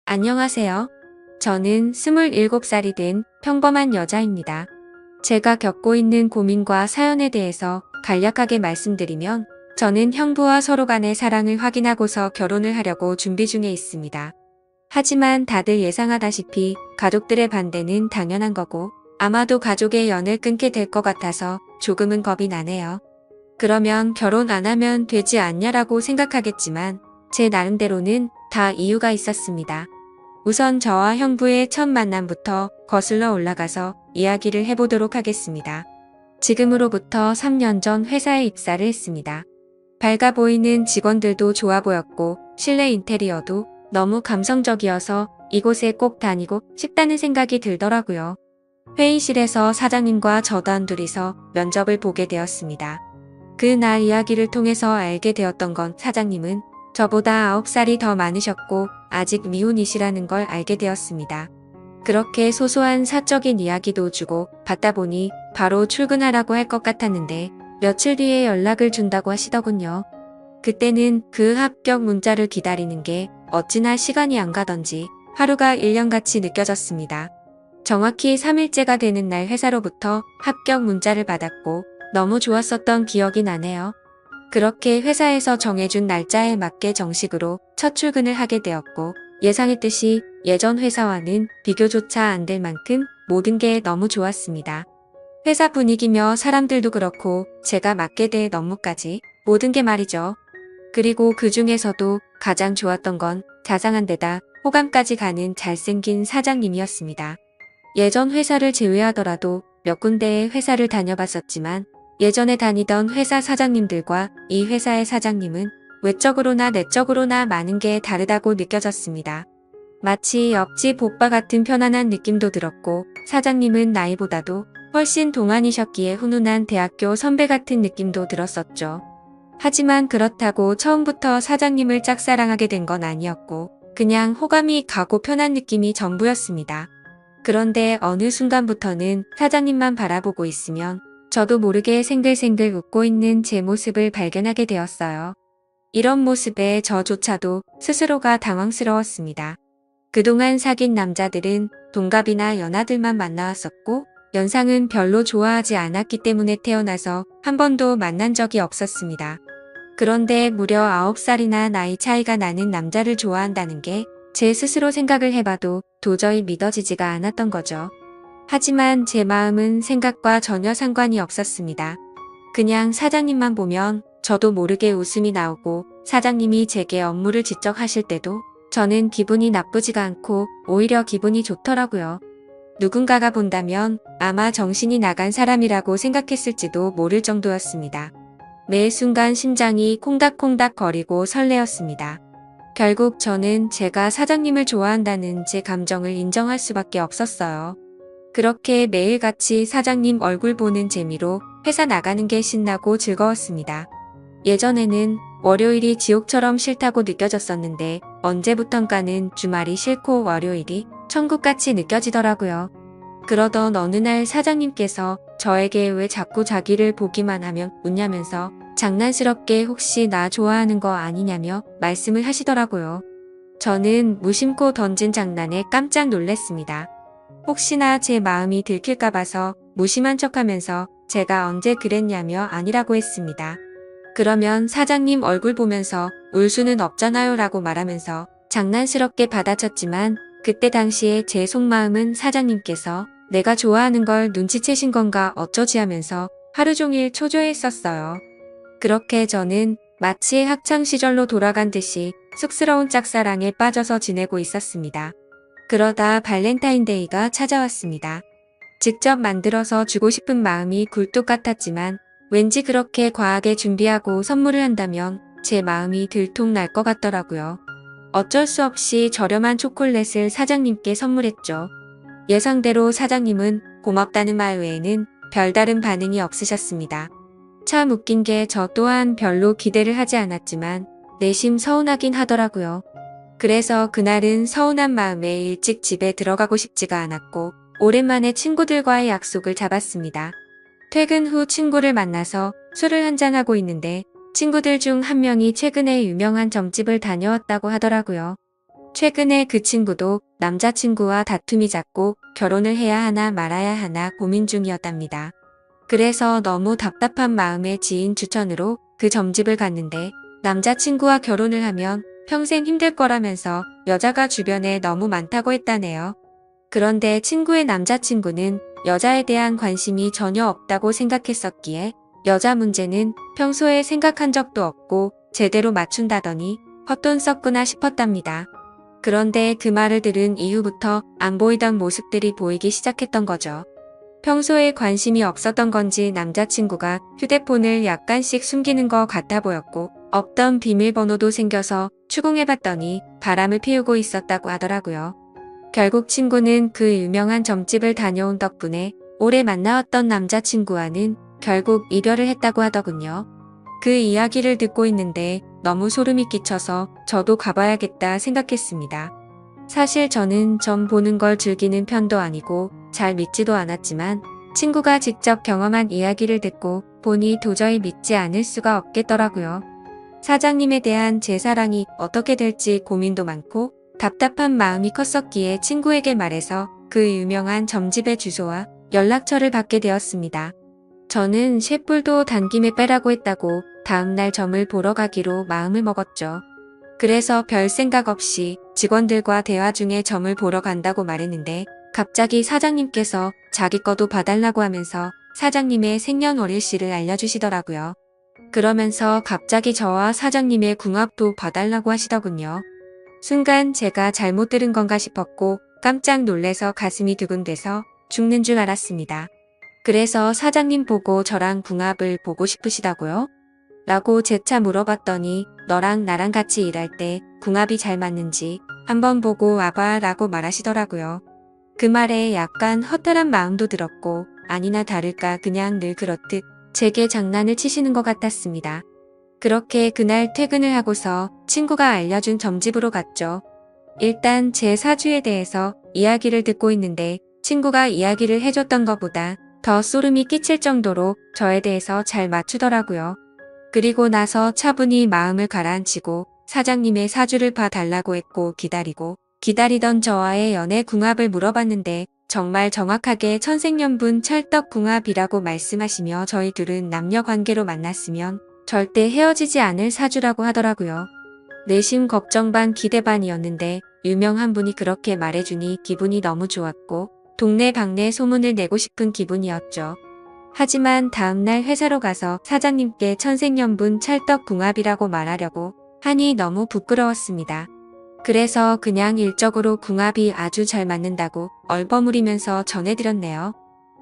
안녕하세요. 저는 27살이 된 평범한 여자입니다. 제가 겪고 있는 고민과 사연에 대해서 간략하게 말씀드리면 저는 형부와 서로 간의 사랑을 확인하고서 결혼을 하려고 준비 중에 있습니다. 하지만 다들 예상하다시피 가족들의 반대는 당연한 거고 아마도 가족의 연을 끊게 될 것 같아서 조금은 겁이 나네요. 그러면 결혼 안 하면 되지 않냐라고 생각하겠지만 제 나름대로는 다 이유가 있었습니다. 우선 저와 형부의 첫 만남부터 거슬러 올라가서 이야기를 해보도록 하겠습니다. 지금으로부터 3년 전 회사에 입사를 했습니다. 밝아 보이는 직원들도 좋아 보였고 실내 인테리어도 너무 감성적이어서 이곳에 꼭 다니고 싶다는 생각이 들더라고요. 회의실에서 사장님과 저 단둘이서 면접을 보게 되었습니다. 그날 이야기를 통해서 알게 되었던 건 사장님은 저보다 9살이 더 많으셨고 아직 미혼이시라는 걸 알게 되었습니다. 그렇게 소소한 사적인 이야기도 주고 받다 보니 바로 출근하라고 할 것 같았는데 며칠 뒤에 연락을 준다고 하시더군요. 그때는 그 합격 문자를 기다리는 게 어찌나 시간이 안 가던지 하루가 1년같이 느껴졌습니다. 정확히 3일째가 되는 날 회사로부터 합격 문자를 받았고 너무 좋았었던 기억이 나네요. 그렇게 회사에서 정해준 날짜에 맞게 정식으로 첫 출근을 하게 되었고 예상했듯이 예전 회사와는 비교조차 안 될 만큼 모든 게 너무 좋았습니다. 회사 분위기며 사람들도 그렇고 제가 맡게 될 업무까지 모든 게 말이죠. 그리고 그 중에서도 가장 좋았던 건 자상한 데다 호감까지 가는 잘생긴 사장님이었습니다. 예전 회사를 제외하더라도 몇 군데의 회사를 다녀봤었지만 예전에 다니던 회사 사장님들과 이 회사의 사장님은 외적으로나 내적으로나 많은 게 다르다고 느껴졌습니다. 마치 옆집 오빠 같은 편안한 느낌도 들었고 사장님은 나이보다도 훨씬 동안이셨기에 훈훈한 대학교 선배 같은 느낌도 들었었죠. 하지만 그렇다고 처음부터 사장님을 짝사랑하게 된 건 아니었고 그냥 호감이 가고 편한 느낌이 전부였습니다. 그런데 어느 순간부터는 사장님만 바라보고 있으면 저도 모르게 생글생글 웃고 있는 제 모습을 발견하게 되었어요. 이런 모습에 저조차도 스스로가 당황스러웠습니다. 그동안 사귄 남자들은 동갑이나 연하들만 만나왔었고 연상은 별로 좋아하지 않았기 때문에 태어나서 한 번도 만난 적이 없었습니다. 그런데 무려 9살이나 나이 차이가 나는 남자를 좋아한다는 게 제 스스로 생각을 해봐도 도저히 믿어지지가 않았던 거죠. 하지만 제 마음은 생각과 전혀 상관이 없었습니다. 그냥 사장님만 보면 저도 모르게 웃음이 나오고 사장님이 제게 업무를 지적하실 때도 저는 기분이 나쁘지가 않고 오히려 기분이 좋더라고요. 누군가가 본다면 아마 정신이 나간 사람이라고 생각했을지도 모를 정도였습니다. 매 순간 심장이 콩닥콩닥 거리고 설레었습니다. 결국 저는 제가 사장님을 좋아한다는 제 감정을 인정할 수밖에 없었어요. 그렇게 매일같이 사장님 얼굴 보는 재미로 회사 나가는 게 신나고 즐거웠습니다. 예전에는 월요일이 지옥처럼 싫다고 느껴졌었는데 언제부턴가는 주말이 싫고 월요일이 천국같이 느껴지더라고요. 그러던 어느 날 사장님께서 저에게 왜 자꾸 자기를 보기만 하면 웃냐면서 장난스럽게 혹시 나 좋아하는 거 아니냐며 말씀을 하시더라고요. 저는 무심코 던진 장난에 깜짝 놀랐습니다. 혹시나 제 마음이 들킬까 봐서 무심한 척하면서 제가 언제 그랬냐며 아니라고 했습니다. 그러면 사장님 얼굴 보면서 울 수는 없잖아요 라고 말하면서 장난스럽게 받아쳤지만 그때 당시에 제 속마음은 사장님께서 내가 좋아하는 걸 눈치채신 건가 어쩌지 하면서 하루 종일 초조했었어요. 그렇게 저는 마치 학창시절로 돌아간 듯이 쑥스러운 짝사랑에 빠져서 지내고 있었습니다. 그러다 발렌타인데이가 찾아왔습니다. 직접 만들어서 주고 싶은 마음이 굴뚝 같았지만 왠지 그렇게 과하게 준비하고 선물을 한다면 제 마음이 들통날 것 같더라고요. 어쩔 수 없이 저렴한 초콜릿을 사장님께 선물했죠. 예상대로 사장님은 고맙다는 말 외에는 별다른 반응이 없으셨습니다. 참 웃긴 게 저 또한 별로 기대를 하지 않았지만 내심 서운하긴 하더라고요. 그래서 그날은 서운한 마음에 일찍 집에 들어가고 싶지가 않았고 오랜만에 친구들과의 약속을 잡았습니다. 퇴근 후 친구를 만나서 술을 한잔하고 있는데 친구들 중 한 명이 최근에 유명한 점집을 다녀왔다고 하더라고요. 최근에 그 친구도 남자친구와 다툼이 잦고 결혼을 해야 하나 말아야 하나 고민 중이었답니다. 그래서 너무 답답한 마음에 지인 추천으로 그 점집을 갔는데 남자친구와 결혼을 하면 평생 힘들 거라면서 여자가 주변에 너무 많다고 했다네요. 그런데 친구의 남자친구는 여자에 대한 관심이 전혀 없다고 생각했었기에 여자 문제는 평소에 생각한 적도 없고 제대로 맞춘다더니 헛돈 썼구나 싶었답니다. 그런데 그 말을 들은 이후부터 안 보이던 모습들이 보이기 시작했던 거죠. 평소에 관심이 없었던 건지 남자친구가 휴대폰을 약간씩 숨기는 것 같아 보였고 없던 비밀번호도 생겨서 추궁해봤더니 바람을 피우고 있었다고 하더라고요. 결국 친구는 그 유명한 점집을 다녀온 덕분에 오래 만나왔던 남자친구와는 결국 이별을 했다고 하더군요. 그 이야기를 듣고 있는데 너무 소름이 끼쳐서 저도 가봐야겠다 생각했습니다. 사실 저는 점 보는 걸 즐기는 편도 아니고 잘 믿지도 않았지만 친구가 직접 경험한 이야기를 듣고 보니 도저히 믿지 않을 수가 없겠더라고요. 사장님에 대한 제 사랑이 어떻게 될지 고민도 많고 답답한 마음이 컸었기에 친구에게 말해서 그 유명한 점집의 주소와 연락처를 받게 되었습니다. 저는 쇳불도 단김에 빼라고 했다고 다음날 점을 보러 가기로 마음을 먹었죠. 그래서 별 생각 없이 직원들과 대화 중에 점을 보러 간다고 말했는데 갑자기 사장님께서 자기 거도 봐달라고 하면서 사장님의 생년월일씨를 알려주시더라고요. 그러면서 갑자기 저와 사장님의 궁합도 봐달라고 하시더군요. 순간 제가 잘못 들은 건가 싶었고 깜짝 놀래서 가슴이 두근대서 죽는 줄 알았습니다. 그래서 사장님 보고 저랑 궁합을 보고 싶으시다고요? 라고 재차 물어봤더니 너랑 나랑 같이 일할 때 궁합이 잘 맞는지 한번 보고 와봐 라고 말하시더라고요. 그 말에 약간 허탈한 마음도 들었고 아니나 다를까 그냥 늘 그렇듯 제게 장난을 치시는 것 같았습니다. 그렇게 그날 퇴근을 하고서 친구가 알려준 점집으로 갔죠. 일단 제 사주에 대해서 이야기를 듣고 있는데 친구가 이야기를 해줬던 것보다 더 소름이 끼칠 정도로 저에 대해서 잘 맞추더라고요. 그리고 나서 차분히 마음을 가라앉히고 사장님의 사주를 봐달라고 했고 기다리던 저와의 연애 궁합을 물어봤는데 정말 정확하게 천생연분 찰떡궁합이라고 말씀하시며 저희 둘은 남녀관계로 만났으면 절대 헤어지지 않을 사주라고 하더라고요. 내심 걱정 반 기대 반이었는데 유명한 분이 그렇게 말해주니 기분이 너무 좋았고 동네방네 소문을 내고 싶은 기분이었죠. 하지만 다음날 회사로 가서 사장님께 천생연분 찰떡궁합이라고 말하려고 하니 너무 부끄러웠습니다. 그래서 그냥 일적으로 궁합이 아주 잘 맞는다고 얼버무리면서 전해드렸네요.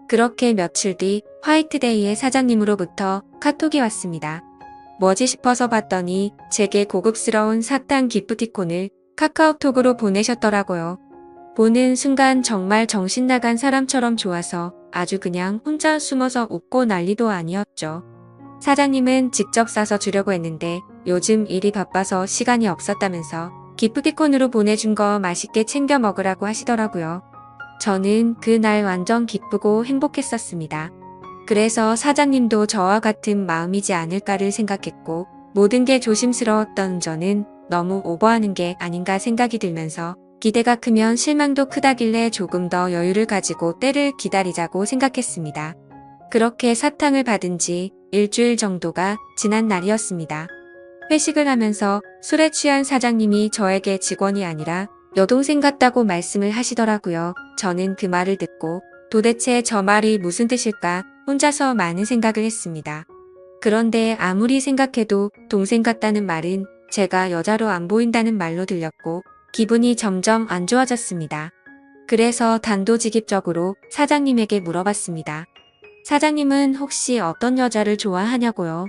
그렇게 며칠 뒤 화이트데이에 사장님으로부터 카톡이 왔습니다. 뭐지 싶어서 봤더니 제게 고급스러운 사탕 기프티콘을 카카오톡으로 보내셨더라고요. 보는 순간 정말 정신 나간 사람처럼 좋아서 아주 그냥 혼자 숨어서 웃고 난리도 아니었죠. 사장님은 직접 싸서 주려고 했는데 요즘 일이 바빠서 시간이 없었다면서 기프티콘으로 보내준 거 맛있게 챙겨 먹으라고 하시더라고요. 저는 그날 완전 기쁘고 행복했었습니다. 그래서 사장님도 저와 같은 마음이지 않을까를 생각했고 모든 게 조심스러웠던 저는 너무 오버하는 게 아닌가 생각이 들면서 기대가 크면 실망도 크다길래 조금 더 여유를 가지고 때를 기다리자고 생각했습니다. 그렇게 사탕을 받은 지 일주일 정도가 지난 날이었습니다. 회식을 하면서 술에 취한 사장님이 저에게 직원이 아니라 여동생 같다고 말씀을 하시더라고요. 저는 그 말을 듣고 도대체 저 말이 무슨 뜻일까 혼자서 많은 생각을 했습니다. 그런데 아무리 생각해도 동생 같다는 말은 제가 여자로 안 보인다는 말로 들렸고 기분이 점점 안 좋아졌습니다. 그래서 단도직입적으로 사장님에게 물어봤습니다. 사장님은 혹시 어떤 여자를 좋아하냐고요?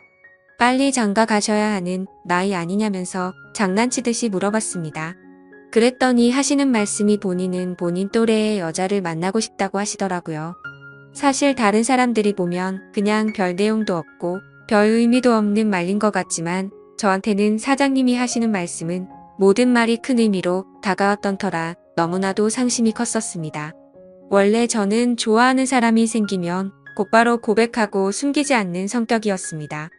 빨리 장가 가셔야 하는 나이 아니냐면서 장난치듯이 물어봤습니다. 그랬더니 하시는 말씀이 본인은 본인 또래의 여자를 만나고 싶다고 하시더라고요. 사실 다른 사람들이 보면 그냥 별 내용도 없고 별 의미도 없는 말인 것 같지만 저한테는 사장님이 하시는 말씀은 모든 말이 큰 의미로 다가왔던 터라 너무나도 상심이 컸었습니다. 원래 저는 좋아하는 사람이 생기면 곧바로 고백하고 숨기지 않는 성격이었습니다.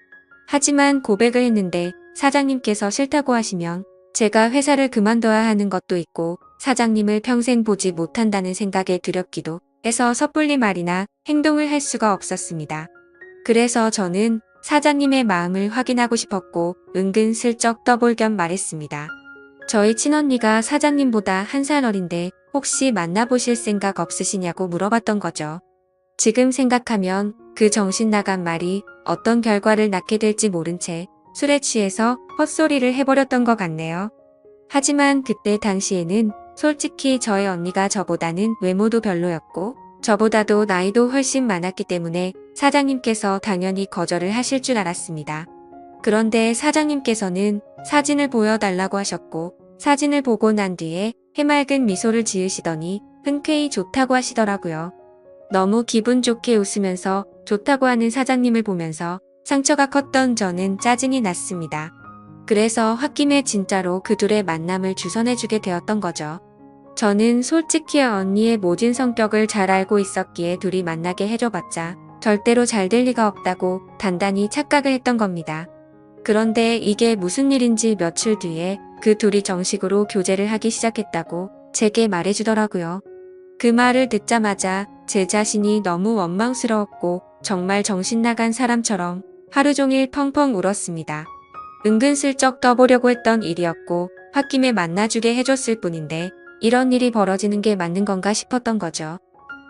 하지만 고백을 했는데 사장님께서 싫다고 하시면 제가 회사를 그만둬야 하는 것도 있고 사장님을 평생 보지 못한다는 생각에 두렵기도 해서 섣불리 말이나 행동을 할 수가 없었습니다. 그래서 저는 사장님의 마음을 확인하고 싶었고 은근슬쩍 떠볼 겸 말했습니다. 저희 친언니가 사장님보다 한 살 어린데 혹시 만나보실 생각 없으시냐고 물어봤던 거죠. 지금 생각하면 그 정신 나간 말이 어떤 결과를 낳게 될지 모른 채 술에 취해서 헛소리를 해버렸던 것 같네요. 하지만 그때 당시에는 솔직히 저희 언니가 저보다는 외모도 별로였고 저보다도 나이도 훨씬 많았기 때문에 사장님께서 당연히 거절을 하실 줄 알았습니다. 그런데 사장님께서는 사진을 보여달라고 하셨고 사진을 보고 난 뒤에 해맑은 미소를 지으시더니 흔쾌히 좋다고 하시더라고요. 너무 기분 좋게 웃으면서 좋다고 하는 사장님을 보면서 상처가 컸던 저는 짜증이 났습니다. 그래서 홧김에 진짜로 그 둘의 만남을 주선해주게 되었던 거죠. 저는 솔직히 언니의 모진 성격을 잘 알고 있었기에 둘이 만나게 해줘봤자 절대로 잘 될 리가 없다고 단단히 착각을 했던 겁니다. 그런데 이게 무슨 일인지 며칠 뒤에 그 둘이 정식으로 교제를 하기 시작했다고 제게 말해주더라고요. 그 말을 듣자마자 제 자신이 너무 원망스러웠고 정말 정신 나간 사람처럼 하루 종일 펑펑 울었습니다. 은근슬쩍 떠보려고 했던 일이었고 홧김에 만나주게 해줬을 뿐인데 이런 일이 벌어지는 게 맞는 건가 싶었던 거죠.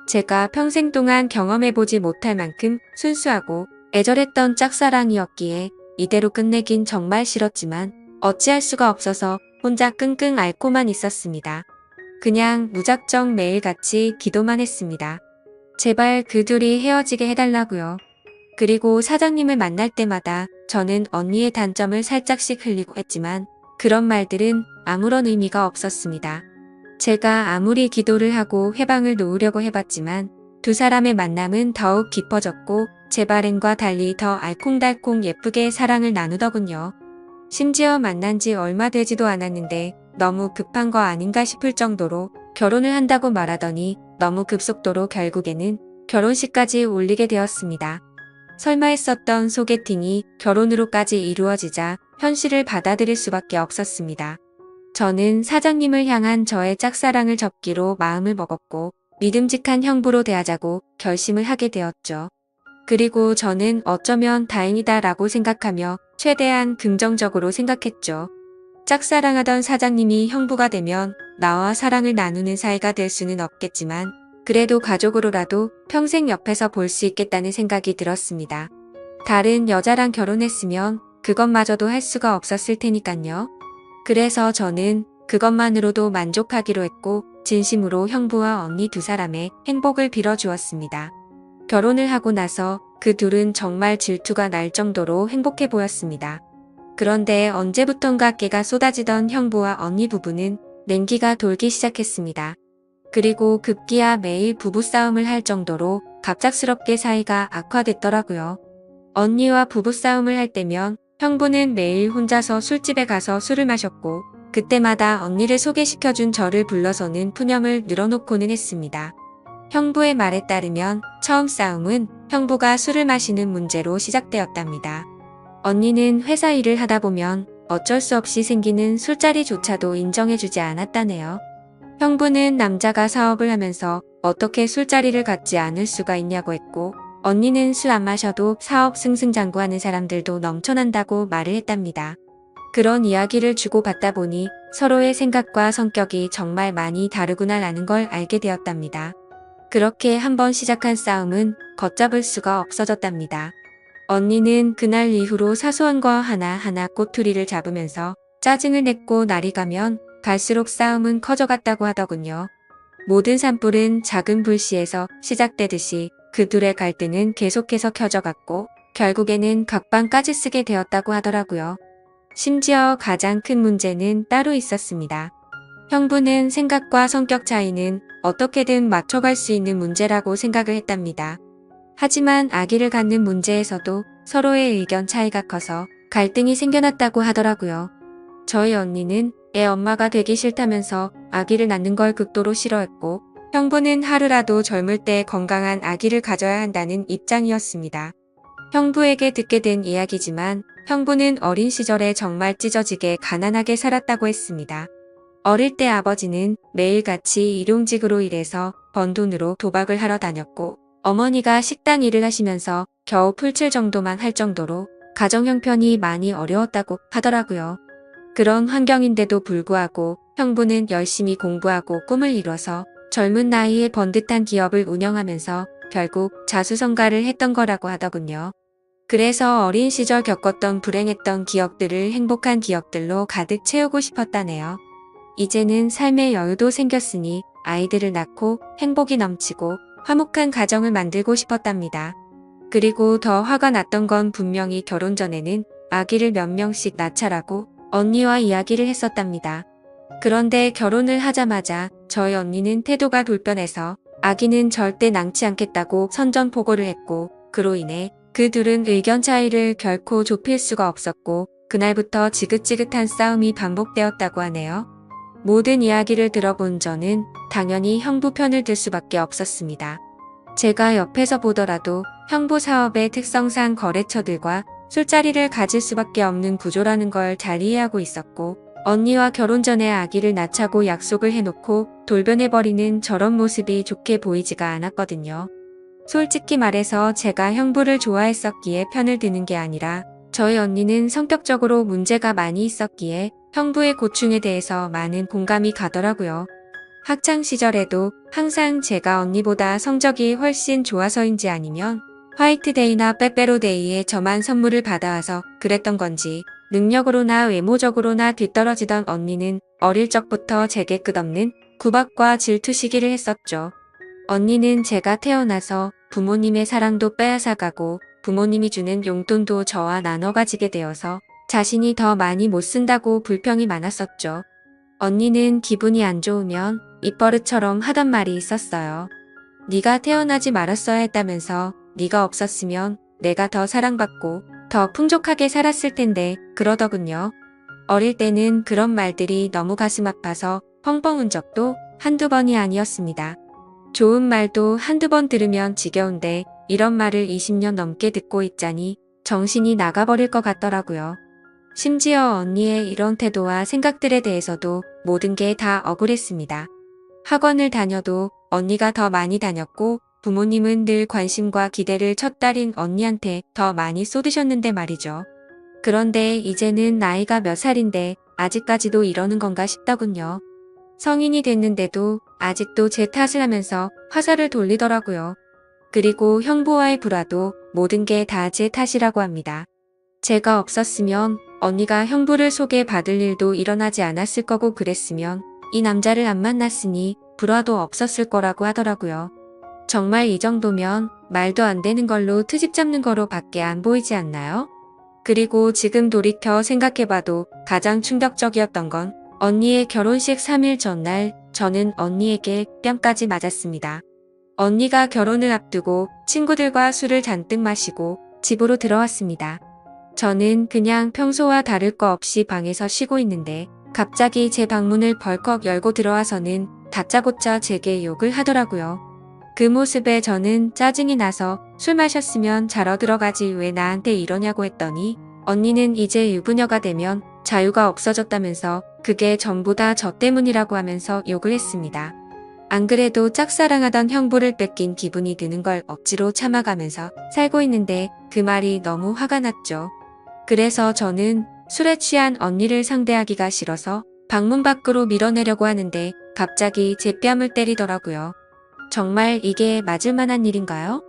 제가 평생 동안 경험해보지 못할 만큼 순수하고 애절했던 짝사랑이었기에 이대로 끝내긴 정말 싫었지만 어찌할 수가 없어서 혼자 끙끙 앓고만 있었습니다. 그냥 무작정 매일같이 기도만 했습니다. 제발 그 둘이 헤어지게 해달라고요. 그리고 사장님을 만날 때마다 저는 언니의 단점을 살짝씩 흘리고 했지만 그런 말들은 아무런 의미가 없었습니다. 제가 아무리 기도를 하고 해방을 놓으려고 해봤지만 두 사람의 만남은 더욱 깊어졌고 제 바램과 달리 더 알콩달콩 예쁘게 사랑을 나누더군요. 심지어 만난 지 얼마 되지도 않았는데 너무 급한 거 아닌가 싶을 정도로 결혼을 한다고 말하더니 너무 급속도로 결국에는 결혼식까지 올리게 되었습니다. 설마 했었던 소개팅이 결혼으로까지 이루어지자 현실을 받아들일 수밖에 없었습니다. 저는 사장님을 향한 저의 짝사랑을 접기로 마음을 먹었고 믿음직한 형부로 대하자고 결심을 하게 되었죠. 그리고 저는 어쩌면 다행이다라고 생각하며 최대한 긍정적으로 생각했죠. 짝사랑하던 사장님이 형부가 되면 나와 사랑을 나누는 사이가 될 수는 없겠지만 그래도 가족으로라도 평생 옆에서 볼 수 있겠다는 생각이 들었습니다. 다른 여자랑 결혼했으면 그것마저도 할 수가 없었을 테니깐요. 그래서 저는 그것만으로도 만족하기로 했고 진심으로 형부와 언니 두 사람의 행복을 빌어주었습니다. 결혼을 하고 나서 그 둘은 정말 질투가 날 정도로 행복해 보였습니다. 그런데 언제부턴가 깨가 쏟아지던 형부와 언니 부부는 냉기가 돌기 시작했습니다. 그리고 급기야 매일 부부싸움을 할 정도로 갑작스럽게 사이가 악화됐더라고요. 언니와 부부싸움을 할 때면 형부는 매일 혼자서 술집에 가서 술을 마셨고 그때마다 언니를 소개시켜준 저를 불러서는 푸념을 늘어놓고는 했습니다. 형부의 말에 따르면 처음 싸움은 형부가 술을 마시는 문제로 시작되었답니다. 언니는 회사 일을 하다 보면 어쩔 수 없이 생기는 술자리조차도 인정해주지 않았다네요. 형부는 남자가 사업을 하면서 어떻게 술자리를 갖지 않을 수가 있냐고 했고 언니는 술 안 마셔도 사업 승승장구하는 사람들도 넘쳐난다고 말을 했답니다. 그런 이야기를 주고받다 보니 서로의 생각과 성격이 정말 많이 다르구나라는 걸 알게 되었답니다. 그렇게 한번 시작한 싸움은 걷잡을 수가 없어졌답니다. 언니는 그날 이후로 사소한 거 하나하나 꼬투리를 잡으면서 짜증을 냈고 날이 가면 갈수록 싸움은 커져갔다고 하더군요. 모든 산불은 작은 불씨에서 시작되듯이 그 둘의 갈등은 계속해서 켜져갔고 결국에는 각방까지 쓰게 되었다고 하더라고요. 심지어 가장 큰 문제는 따로 있었습니다. 형부는 생각과 성격 차이는 어떻게든 맞춰갈 수 있는 문제라고 생각을 했답니다. 하지만 아기를 갖는 문제에서도 서로의 의견 차이가 커서 갈등이 생겨났다고 하더라고요. 저희 언니는 애 엄마가 되기 싫다면서 아기를 낳는 걸 극도로 싫어했고 형부는 하루라도 젊을 때 건강한 아기를 가져야 한다는 입장이었습니다. 형부에게 듣게 된 이야기지만 형부는 어린 시절에 정말 찢어지게 가난하게 살았다고 했습니다. 어릴 때 아버지는 매일같이 일용직으로 일해서 번 돈으로 도박을 하러 다녔고 어머니가 식당 일을 하시면서 겨우 풀칠 정도만 할 정도로 가정 형편이 많이 어려웠다고 하더라고요. 그런 환경인데도 불구하고 형부는 열심히 공부하고 꿈을 이뤄서 젊은 나이에 번듯한 기업을 운영하면서 결국 자수성가를 했던 거라고 하더군요. 그래서 어린 시절 겪었던 불행했던 기억들을 행복한 기억들로 가득 채우고 싶었다네요. 이제는 삶의 여유도 생겼으니 아이들을 낳고 행복이 넘치고 화목한 가정을 만들고 싶었답니다. 그리고 더 화가 났던 건 분명히 결혼 전에는 아기를 몇 명씩 낳자라고 언니와 이야기를 했었답니다. 그런데 결혼을 하자마자 저희 언니는 태도가 돌변해서 아기는 절대 낳지 않겠다고 선전포고를 했고 그로 인해 그 둘은 의견 차이를 결코 좁힐 수가 없었고 그날부터 지긋지긋한 싸움이 반복되었다고 하네요. 모든 이야기를 들어본 저는 당연히 형부 편을 들 수밖에 없었습니다. 제가 옆에서 보더라도 형부 사업의 특성상 거래처들과 술자리를 가질 수밖에 없는 구조라는 걸 잘 이해하고 있었고 언니와 결혼 전에 아기를 낳자고 약속을 해놓고 돌변해버리는 저런 모습이 좋게 보이지가 않았거든요. 솔직히 말해서 제가 형부를 좋아했었기에 편을 드는 게 아니라 저희 언니는 성격적으로 문제가 많이 있었기에 형부의 고충에 대해서 많은 공감이 가더라고요. 학창 시절에도 항상 제가 언니보다 성적이 훨씬 좋아서인지 아니면 화이트데이나 빼빼로데이에 저만 선물을 받아와서 그랬던 건지 능력으로나 외모적으로나 뒤떨어지던 언니는 어릴 적부터 제게 끝없는 구박과 질투 시기를 했었죠. 언니는 제가 태어나서 부모님의 사랑도 빼앗아가고 부모님이 주는 용돈도 저와 나눠 가지게 되어서 자신이 더 많이 못 쓴다고 불평이 많았었죠. 언니는 기분이 안 좋으면 입버릇처럼 하던 말이 있었어요. 네가 태어나지 말았어야 했다면서 네가 없었으면 내가 더 사랑받고 더 풍족하게 살았을 텐데 그러더군요. 어릴 때는 그런 말들이 너무 가슴 아파서 펑펑 운 적도 한두 번이 아니었습니다. 좋은 말도 한두 번 들으면 지겨운데 이런 말을 20년 넘게 듣고 있자니 정신이 나가버릴 것 같더라고요. 심지어 언니의 이런 태도와 생각들에 대해서도 모든 게 다 억울했습니다. 학원을 다녀도 언니가 더 많이 다녔고 부모님은 늘 관심과 기대를 첫딸인 언니한테 더 많이 쏟으셨는데 말이죠. 그런데 이제는 나이가 몇 살인데 아직까지도 이러는 건가 싶더군요. 성인이 됐는데도 아직도 제 탓을 하면서 화살을 돌리더라고요. 그리고 형부와의 불화도 모든 게 다 제 탓이라고 합니다. 제가 없었으면 언니가 형부를 소개받을 일도 일어나지 않았을 거고 그랬으면 이 남자를 안 만났으니 불화도 없었을 거라고 하더라고요. 정말 이 정도면 말도 안 되는 걸로 트집 잡는 거로 밖에 안 보이지 않나요? 그리고 지금 돌이켜 생각해봐도 가장 충격적이었던 건 언니의 결혼식 3일 전날 저는 언니에게 뺨까지 맞았습니다. 언니가 결혼을 앞두고 친구들과 술을 잔뜩 마시고 집으로 들어왔습니다. 저는 그냥 평소와 다를 거 없이 방에서 쉬고 있는데 갑자기 제 방문을 벌컥 열고 들어와서는 다짜고짜 제게 욕을 하더라고요. 그 모습에 저는 짜증이 나서 술 마셨으면 자러 들어가지 왜 나한테 이러냐고 했더니 언니는 이제 유부녀가 되면 자유가 없어졌다면서 그게 전부 다 저 때문이라고 하면서 욕을 했습니다. 안 그래도 짝사랑하던 형부를 뺏긴 기분이 드는 걸 억지로 참아가면서 살고 있는데 그 말이 너무 화가 났죠. 그래서 저는 술에 취한 언니를 상대하기가 싫어서 방문 밖으로 밀어내려고 하는데 갑자기 제 뺨을 때리더라고요. 정말 이게 맞을 만한 일인가요?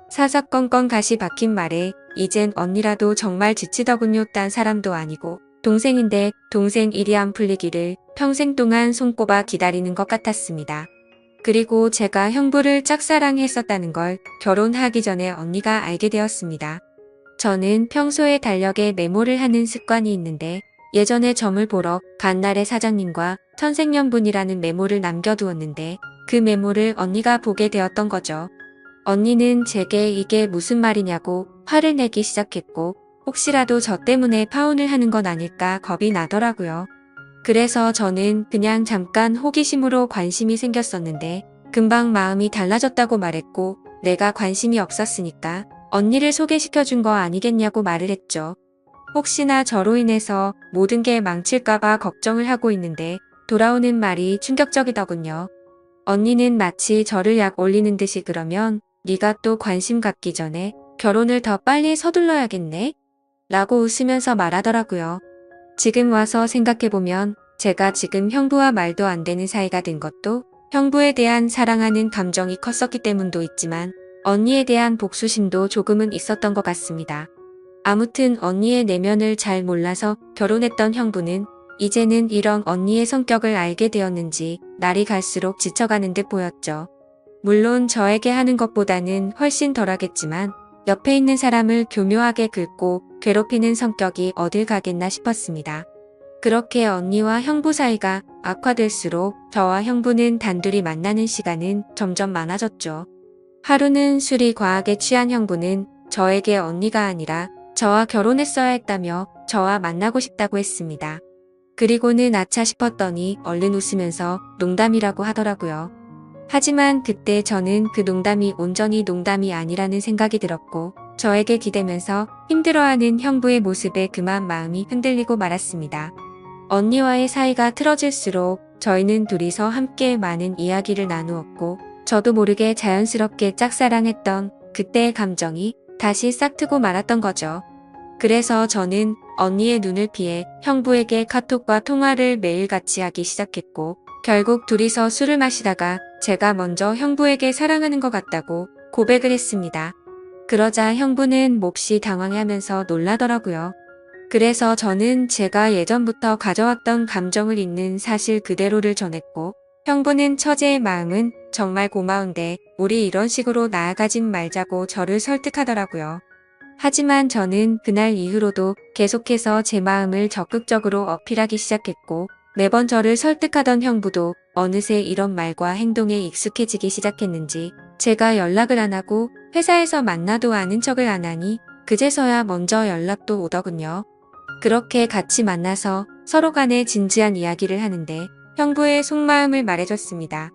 사사건건 가시 박힌 말에 이젠 언니라도 정말 지치더군요. 딴 사람도 아니고 동생인데 동생 일이 안 풀리기를 평생 동안 손꼽아 기다리는 것 같았습니다. 그리고 제가 형부를 짝사랑했었다는 걸 결혼하기 전에 언니가 알게 되었습니다. 저는 평소에 달력에 메모를 하는 습관이 있는데 예전에 점을 보러 간 날에 사장님과 천생연분이라는 메모를 남겨두었는데 그 메모를 언니가 보게 되었던 거죠. 언니는 제게 이게 무슨 말이냐고 화를 내기 시작했고 혹시라도 저 때문에 파혼을 하는 건 아닐까 겁이 나더라고요. 그래서 저는 그냥 잠깐 호기심으로 관심이 생겼었는데 금방 마음이 달라졌다고 말했고 내가 관심이 없었으니까 언니를 소개시켜준 거 아니겠냐고 말을 했죠. 혹시나 저로 인해서 모든 게 망칠까봐 걱정을 하고 있는데 돌아오는 말이 충격적이더군요. 언니는 마치 저를 약 올리는 듯이 그러면 네가 또 관심 갖기 전에 결혼을 더 빨리 서둘러야겠네? 라고 웃으면서 말하더라고요. 지금 와서 생각해보면 제가 지금 형부와 말도 안 되는 사이가 된 것도 형부에 대한 사랑하는 감정이 컸었기 때문도 있지만 언니에 대한 복수심도 조금은 있었던 것 같습니다. 아무튼 언니의 내면을 잘 몰라서 결혼했던 형부는 이제는 이런 언니의 성격을 알게 되었는지 날이 갈수록 지쳐가는 듯 보였죠. 물론 저에게 하는 것보다는 훨씬 덜하겠지만 옆에 있는 사람을 교묘하게 긁고 괴롭히는 성격이 어딜 가겠나 싶었습니다. 그렇게 언니와 형부 사이가 악화될수록 저와 형부는 단둘이 만나는 시간은 점점 많아졌죠. 하루는 술이 과하게 취한 형부는 저에게 언니가 아니라 저와 결혼했어야 했다며 저와 만나고 싶다고 했습니다. 그리고는 아차 싶었더니 얼른 웃으면서 농담이라고 하더라고요. 하지만 그때 저는 그 농담이 온전히 농담이 아니라는 생각이 들었고 저에게 기대면서 힘들어하는 형부의 모습에 그만 마음이 흔들리고 말았습니다. 언니와의 사이가 틀어질수록 저희는 둘이서 함께 많은 이야기를 나누었고 저도 모르게 자연스럽게 짝사랑했던 그때의 감정이 다시 싹트고 말았던 거죠. 그래서 저는 언니의 눈을 피해 형부에게 카톡과 통화를 매일같이 하기 시작했고 결국 둘이서 술을 마시다가 제가 먼저 형부에게 사랑하는 것 같다고 고백을 했습니다. 그러자 형부는 몹시 당황해하면서 놀라더라고요. 그래서 저는 제가 예전부터 가져왔던 감정을 있는 사실 그대로를 전했고 형부는 처제의 마음은 정말 고마운데 우리 이런 식으로 나아가진 말자고 저를 설득하더라고요. 하지만 저는 그날 이후로도 계속해서 제 마음을 적극적으로 어필하기 시작했고 매번 저를 설득하던 형부도 어느새 이런 말과 행동에 익숙해지기 시작했는지 제가 연락을 안 하고 회사에서 만나도 아는 척을 안 하니 그제서야 먼저 연락도 오더군요. 그렇게 같이 만나서 서로 간에 진지한 이야기를 하는데 형부의 속마음을 말해줬습니다.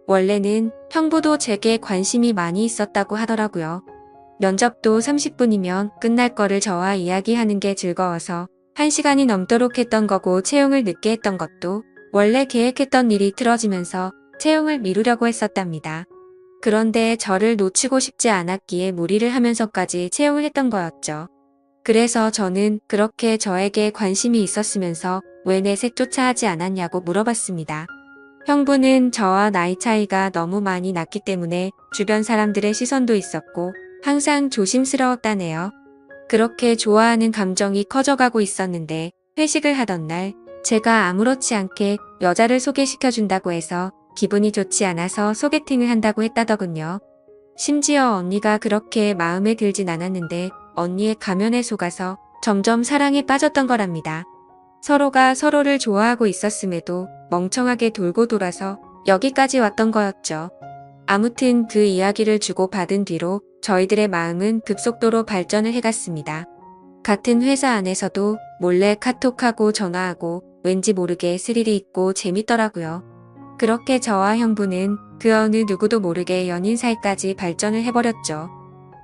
원래는 형부도 제게 관심이 많이 있었다고 하더라고요. 면접도 30분이면 끝날 거를 저와 이야기하는 게 즐거워서 1시간이 넘도록 했던 거고 채용을 늦게 했던 것도 원래 계획했던 일이 틀어지면서 채용을 미루려고 했었답니다. 그런데 저를 놓치고 싶지 않았기에 무리를 하면서까지 채용을 했던 거였죠. 그래서 저는 그렇게 저에게 관심이 있었으면서 왜 내색조차 하지 않았냐고 물어봤습니다. 형부는 저와 나이 차이가 너무 많이 났기 때문에 주변 사람들의 시선도 있었고 항상 조심스러웠다네요. 그렇게 좋아하는 감정이 커져가고 있었는데 회식을 하던 날 제가 아무렇지 않게 여자를 소개시켜준다고 해서 기분이 좋지 않아서 소개팅을 한다고 했다더군요. 심지어 언니가 그렇게 마음에 들진 않았는데 언니의 가면에 속아서 점점 사랑에 빠졌던 거랍니다. 서로가 서로를 좋아하고 있었음에도 멍청하게 돌고 돌아서 여기까지 왔던 거였죠. 아무튼 그 이야기를 주고받은 뒤로 저희들의 마음은 급속도로 발전을 해갔습니다. 같은 회사 안에서도 몰래 카톡하고 전화하고 왠지 모르게 스릴이 있고 재밌더라고요. 그렇게 저와 형부는 그 어느 누구도 모르게 연인 사이까지 발전을 해버렸죠.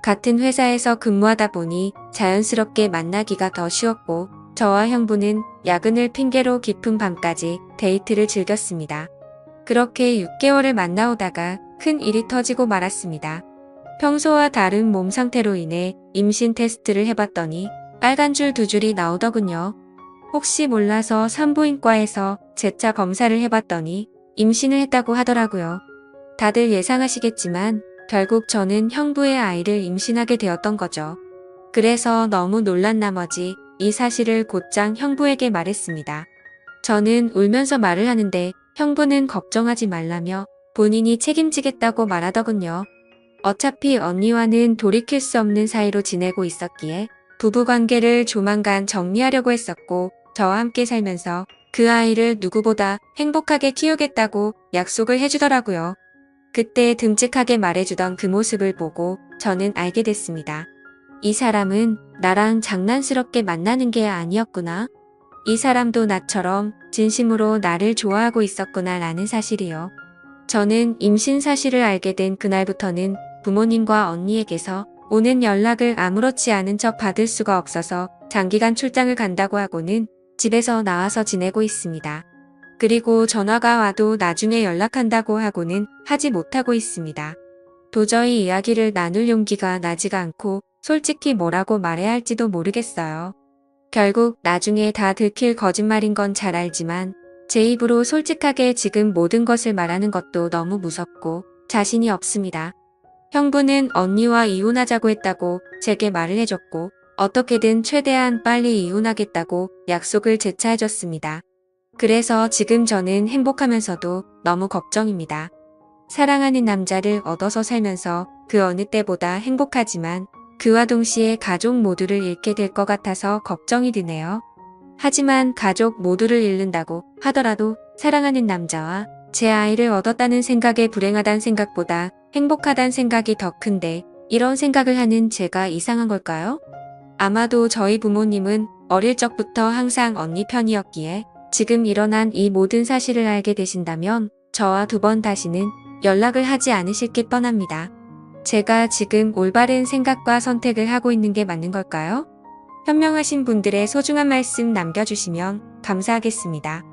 같은 회사에서 근무하다 보니 자연스럽게 만나기가 더 쉬웠고 저와 형부는 야근을 핑계로 깊은 밤까지 데이트를 즐겼습니다. 그렇게 6개월을 만나오다가 큰 일이 터지고 말았습니다. 평소와 다른 몸 상태로 인해 임신 테스트를 해봤더니 빨간 줄 2줄이 나오더군요. 혹시 몰라서 산부인과에서 재차 검사를 해봤더니 임신을 했다고 하더라고요. 다들 예상하시겠지만 결국 저는 형부의 아이를 임신하게 되었던 거죠. 그래서 너무 놀란 나머지 이 사실을 곧장 형부에게 말했습니다. 저는 울면서 말을 하는데 형부는 걱정하지 말라며 본인이 책임지겠다고 말하더군요. 어차피 언니와는 돌이킬 수 없는 사이로 지내고 있었기에 부부관계를 조만간 정리하려고 했었고 저와 함께 살면서 그 아이를 누구보다 행복하게 키우겠다고 약속을 해주더라고요. 그때 듬직하게 말해주던 그 모습을 보고 저는 알게 됐습니다. 이 사람은 나랑 장난스럽게 만나는 게 아니었구나. 이 사람도 나처럼 진심으로 나를 좋아하고 있었구나 라는 사실이요. 저는 임신 사실을 알게 된 그날부터는 부모님과 언니에게서 오는 연락을 아무렇지 않은 척 받을 수가 없어서 장기간 출장을 간다고 하고는 집에서 나와서 지내고 있습니다. 그리고 전화가 와도 나중에 연락한다고 하고는 하지 못하고 있습니다. 도저히 이야기를 나눌 용기가 나지가 않고 솔직히 뭐라고 말해야 할지도 모르겠어요. 결국 나중에 다 들킬 거짓말인 건 잘 알지만 제 입으로 솔직하게 지금 모든 것을 말하는 것도 너무 무섭고 자신이 없습니다. 형부는 언니와 이혼하자고 했다고 제게 말을 해줬고 어떻게든 최대한 빨리 이혼하겠다고 약속을 재차해줬습니다. 그래서 지금 저는 행복하면서도 너무 걱정입니다. 사랑하는 남자를 얻어서 살면서 그 어느 때보다 행복하지만 그와 동시에 가족 모두를 잃게 될 것 같아서 걱정이 드네요. 하지만 가족 모두를 잃는다고 하더라도 사랑하는 남자와 제 아이를 얻었다는 생각에 불행하단 생각보다 행복하단 생각이 더 큰데 이런 생각을 하는 제가 이상한 걸까요? 아마도 저희 부모님은 어릴 적부터 항상 언니 편이었기에 지금 일어난 이 모든 사실을 알게 되신다면 저와 두 번 다시는 연락을 하지 않으실 게 뻔합니다. 제가 지금 올바른 생각과 선택을 하고 있는 게 맞는 걸까요? 현명하신 분들의 소중한 말씀 남겨주시면 감사하겠습니다.